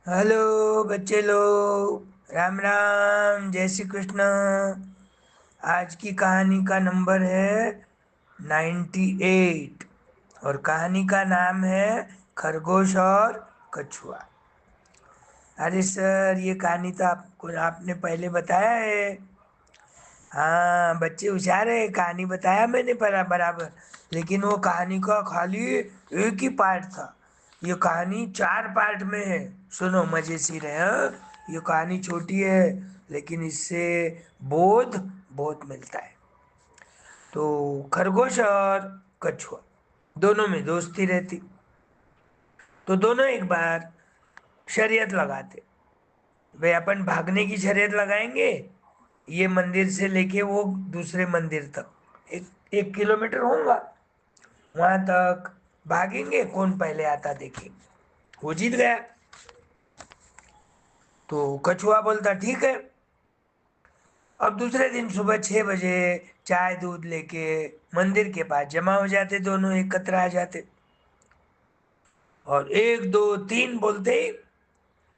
Hello बच्चे लोग, राम राम, जय श्री कृष्ण। आज की कहानी का नंबर है 98 और कहानी का नाम है खरगोश और कछुआ। अरे सर, ये कहानी तो आपको आपने पहले बताया है। हाँ, बच्चे होशियार है, कहानी बताया मैंने बराबर। लेकिन वो कहानी का खाली एक ही पार्ट था। ये कहानी 4 पार्ट में है। सुनो, मजे से रहे। हाँ? ये कहानी छोटी है लेकिन इससे बोध बहुत मिलता है। तो खरगोश और कछुआ दोनों में दोस्ती रहती। तो दोनों एक बार शर्यत लगाते। भाई, अपन भागने की शर्यत लगाएंगे। ये मंदिर से लेके वो दूसरे मंदिर तक 1 किलोमीटर होगा। वहां तक भागेंगे, कौन पहले आता देखेंगे। वो जीत गया। तो कछुआ बोलता ठीक है। अब दूसरे दिन सुबह 6 बजे चाय दूध लेके मंदिर के पास जमा हो जाते, दोनों एकत्र आ जाते। और 1 2 3 बोलते ही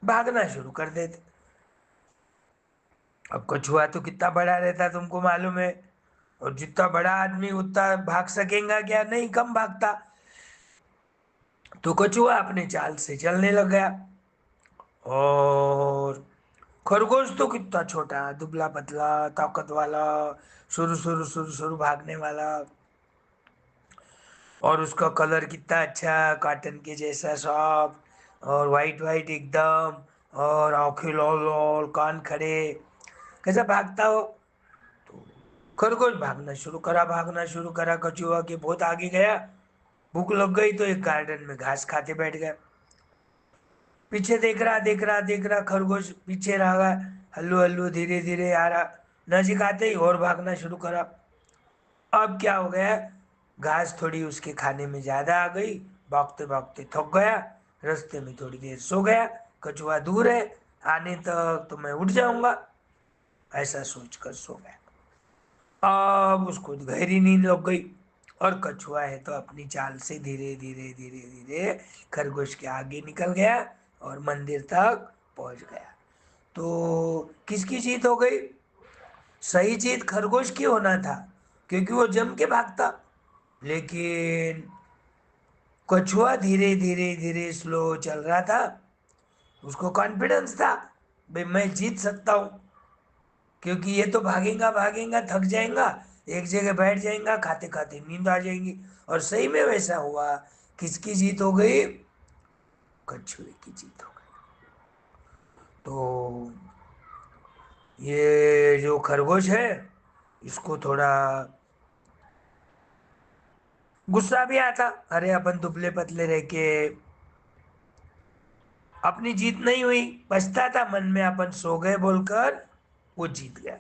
भागना शुरू कर देते। अब कछुआ तो कितना बड़ा रहता तुमको मालूम है। और जितना बड़ा आदमी उतना भाग सकेगा क्या? नहीं, कम भागता। तो कछुआ अपने चाल से चलने लग गया। और खरगोश तो कितना छोटा, दुबला पतला, ताकत वाला, शुरू शुरू शुरू शुरू भागने वाला। और उसका कलर कितना अच्छा, कॉटन के जैसा सॉफ्ट और वाइट वाइट एकदम। और आंखें लाल लाल, कान खड़े, कैसा भागता हो। तो खरगोश भागना शुरू करा। कछुआ के बहुत आगे गया। भूख लग गई तो एक गार्डन में घास खाते बैठ गया। पीछे देख रहा खरगोश पीछे रहा। हल्लू हल्लू धीरे धीरे आ रहा। नजीक आते ही और भागना शुरू करा। अब क्या हो गया, घास थोड़ी उसके खाने में ज्यादा आ गई। भागते भागते थक गया। रास्ते में थोड़ी देर सो गया। कछुआ दूर है, आने तक तो मैं उठ जाऊंगा, ऐसा सोचकर सो गया। अब उसको गहरी नींद लग गई। और कछुआ है तो अपनी चाल से धीरे धीरे धीरे धीरे खरगोश के आगे निकल गया और मंदिर तक पहुंच गया। तो किसकी जीत हो गई? सही जीत खरगोश की होना था, क्योंकि वो जम के भागता। लेकिन कछुआ धीरे धीरे धीरे स्लो चल रहा था। उसको कॉन्फिडेंस था, भाई मैं जीत सकता हूँ। क्योंकि ये तो भागेगा भागेगा थक जाएगा, एक जगह बैठ जाएगा, खाते खाते नींद आ जाएगी। और सही में वैसा हुआ। किसकी जीत हो गई? कछुए की जीत हो गई। तो ये जो खरगोश है, इसको थोड़ा गुस्सा भी आता। अरे, अपन दुबले पतले रह के अपनी जीत नहीं हुई, पछता था मन में, अपन सो गए बोलकर वो जीत गया।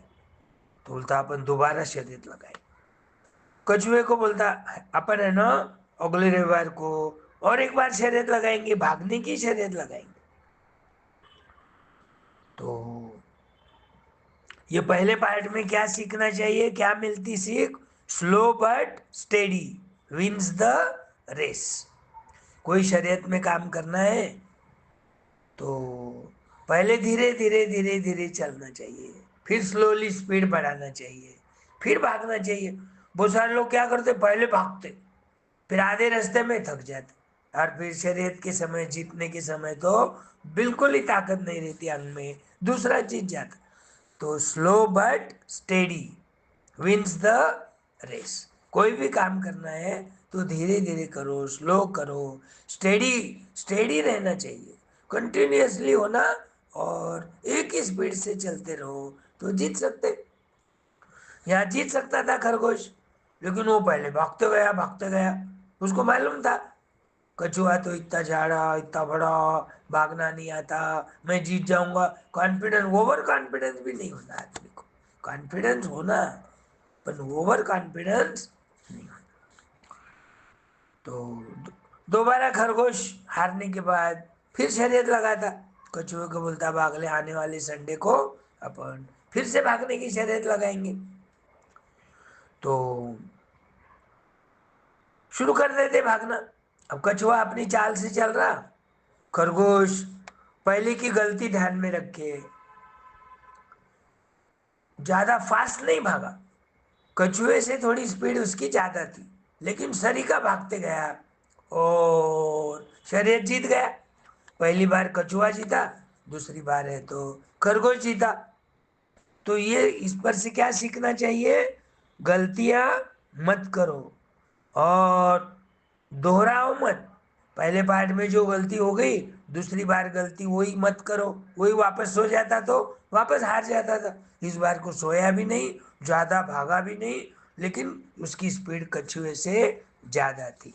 तो बोलता अपन दोबारा शर्यत लगाए। कछुए को बोलता अपन है ना, अगले रविवार को और एक बार शर्यत लगाएंगे, भागने की शर्यत लगाएंगे। तो ये पहले पार्ट में क्या सीखना चाहिए, क्या मिलती सीख? Slow but steady wins the race. कोई शर्यत में काम करना है तो पहले धीरे धीरे धीरे धीरे चलना चाहिए, फिर स्लोली स्पीड बढ़ाना चाहिए, फिर भागना चाहिए। बहुत सारे लोग क्या करते, पहले भागते, फिर आधे रास्ते में थक जाते, और फिर शर्यत के समय, जीतने के समय तो बिल्कुल ही ताकत नहीं रहती अंग में, दूसरा जीत जाता। तो slow but steady wins the race. कोई भी काम करना है तो धीरे धीरे करो, स्लो करो, स्टेडी स्टेडी रहना चाहिए, कंटिन्यूअसली होना। और एक ही स्पीड से चलते रहो तो जीत सकते। यहाँ जीत सकता था खरगोश, लेकिन वो पहले भागते गया। उसको मालूम था कछुआ तो इतना झाड़ा, इतना बड़ा, भागना नहीं आता, मैं जीत जाऊंगा। कॉन्फिडेंस, ओवर कॉन्फिडेंस भी नहीं होना आदमी को। कॉन्फिडेंस होना, पर ओवर कॉन्फिडेंस नहीं होना। तो दोबारा खरगोश हारने के बाद फिर शर्यत लगाता। कछुए को बोलता अब अगले आने वाले संडे को अपन फिर से भागने की शर्यत लगाएंगे। तो शुरू कर देते भागना। अब कछुआ अपनी चाल से चल रहा, खरगोश पहले की गलती ध्यान में रखे, ज्यादा फास्ट नहीं भागा। कछुए से थोड़ी स्पीड उसकी ज्यादा थी, लेकिन सरीका भागते गया और शर्यत जीत गया। पहली बार कछुआ जीता, दूसरी बार है तो खरगोश जीता। तो ये इस पर से क्या सीखना चाहिए? गलतियां मत करो और दोहराओ मत। पहले पार्ट में जो गलती हो गई, दूसरी बार गलती वही मत करो। वही वापस सो जाता तो वापस हार जाता था। इस बार को सोया भी नहीं, ज्यादा भागा भी नहीं, लेकिन उसकी स्पीड कछुए से ज्यादा थी।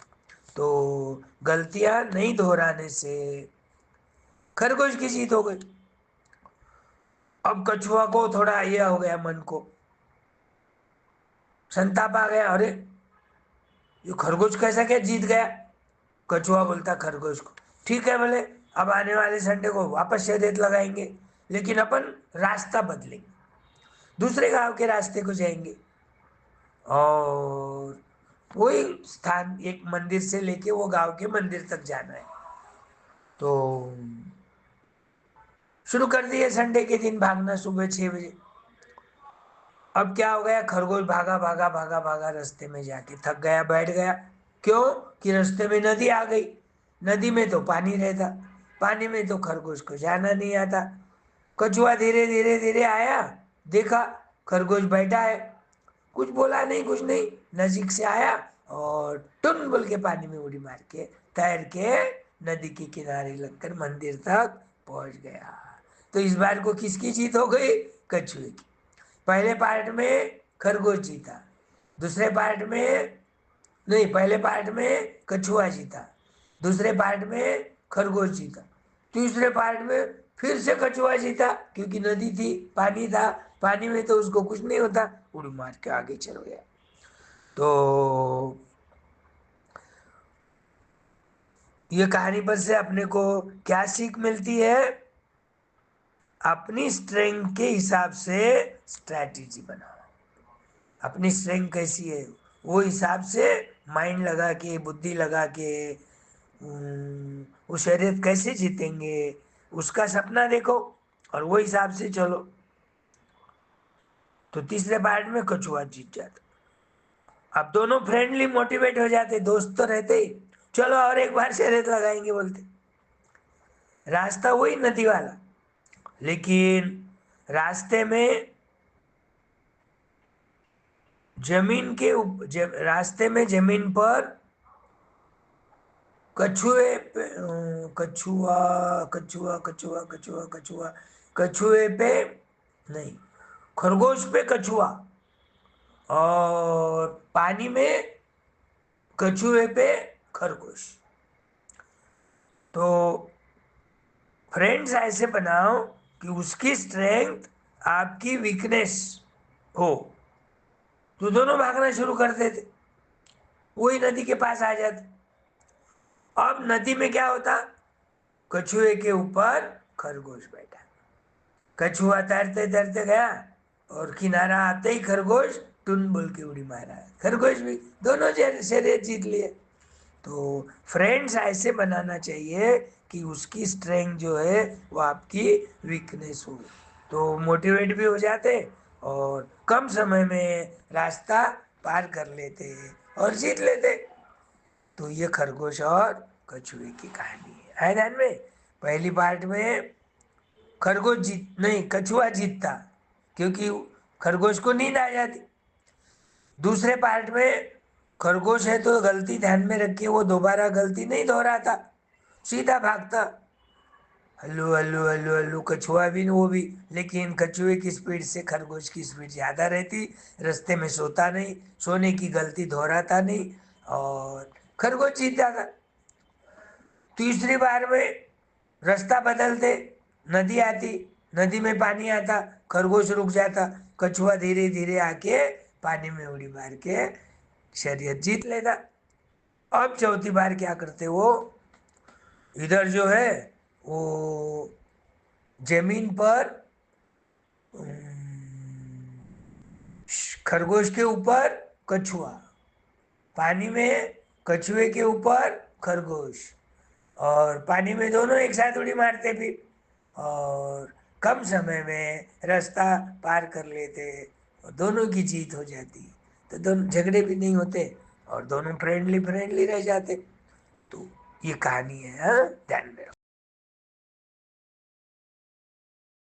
तो गलतियां नहीं दोहराने से खरगोश की जीत हो गई। अब कछुआ को थोड़ा यह हो गया, मन को संताप आ गया, अरे ये खरगोश कैसा क्या जीत गया। कछुआ बोलता खरगोश को, ठीक है बोले, अब आने वाले संडे को वापस शर्यत लगाएंगे, लेकिन अपन रास्ता बदलेंगे, दूसरे गांव के रास्ते को जाएंगे और वही स्थान, एक मंदिर से लेके वो गांव के मंदिर तक जाना है। तो शुरू कर दिए संडे के दिन भागना, सुबह 6 बजे। अब क्या हो गया, खरगोश भागा भागा भागा भागा, रास्ते में जाके थक गया, बैठ गया। क्यों? कि रास्ते में नदी आ गई। नदी में तो पानी रहता, पानी में तो खरगोश को जाना नहीं आता। कछुआ धीरे धीरे धीरे आया, देखा खरगोश बैठा है, कुछ बोला नहीं, कुछ नहीं, नजीक से आया और टुन बोल के पानी में उड़ी मार के तैर के नदी के किनारे लगकर मंदिर तक पहुंच गया। तो इस बार को किसकी जीत हो गई? कछुए की। पहले पार्ट में खरगोश जीता, दूसरे पार्ट में नहीं, पहले पार्ट में कछुआ जीता, दूसरे पार्ट में खरगोश जीता, तीसरे पार्ट में फिर से कछुआ जीता, क्योंकि नदी थी, पानी था, पानी में तो उसको कुछ नहीं होता, उड़ी मार के आगे चल गया। तो ये कहानी पर से अपने को क्या सीख मिलती है? अपनी स्ट्रेंथ के हिसाब से स्ट्रैटेजी बनाओ। अपनी स्ट्रेंथ कैसी है वो हिसाब से माइंड लगा के, बुद्धि लगा के वो शर्यत कैसे जीतेंगे उसका सपना देखो और वो हिसाब से चलो। तो तीसरे पार्ट में कछुआ जीत जाता। अब दोनों फ्रेंडली मोटिवेट हो जाते, दोस्त तो रहते ही, चलो और एक बार शर्यत लगाएंगे बोलते। रास्ता वही नदी वाला, लेकिन रास्ते में जमीन के रास्ते में जमीन पर कछुए पे कछुआ कछुआ कछुआ कछुआ कछुआ कछुए पे नहीं, खरगोश पे कछुआ और पानी में कछुए पे खरगोश। तो फ्रेंड्स ऐसे बनाओ कि उसकी स्ट्रेंथ आपकी वीकनेस हो। तो दोनों भागना शुरू कर देते, वही नदी के पास आ जाते। अब नदी में क्या होता, कछुए के ऊपर खरगोश बैठा, कछुआ तैरते तैरते गया और किनारा आते ही खरगोश टुन बोल के उड़ी मारा, खरगोश भी, दोनों शर्यत जीत लिए। तो फ्रेंड्स ऐसे बनाना चाहिए कि उसकी स्ट्रेंथ जो है वो आपकी वीकनेस हो, तो मोटिवेट भी हो जाते और कम समय में रास्ता पार कर लेते और जीत लेते। तो ये खरगोश और कछुए की कहानी है ध्यान में। पहली पार्ट में खरगोश जीत नहीं, कछुआ जीतता, क्योंकि खरगोश को नींद आ जाती। दूसरे पार्ट में खरगोश है तो गलती ध्यान में रखिए, वो दोबारा गलती नहीं दोहराता, सीधा भागता, हल्लू हल्लू हल्लू हल्लू, कछुआ भी वो भी, लेकिन कछुए की स्पीड से खरगोश की स्पीड ज्यादा रहती। रास्ते में सोता नहीं, सोने की गलती दोहराता नहीं और खरगोश जीत जाता। तीसरी बार में रास्ता बदलते, नदी आती, नदी में पानी आता, खरगोश रुक जाता, कछुआ धीरे धीरे आके पानी में उड़ी मार के शर्यत जीत लेता। अब चौथी बार क्या करते वो, इधर जो है वो जमीन पर खरगोश के ऊपर कछुआ, पानी में कछुए के ऊपर खरगोश, और पानी में दोनों एक साथ उड़ी मारते फिर। और कम समय में रास्ता पार कर लेते और दोनों की जीत हो जाती, तो दोनों झगड़े भी नहीं होते और दोनों फ्रेंडली फ्रेंडली रह जाते। तो ये कहानी है, हाँ, ध्यान में रखो।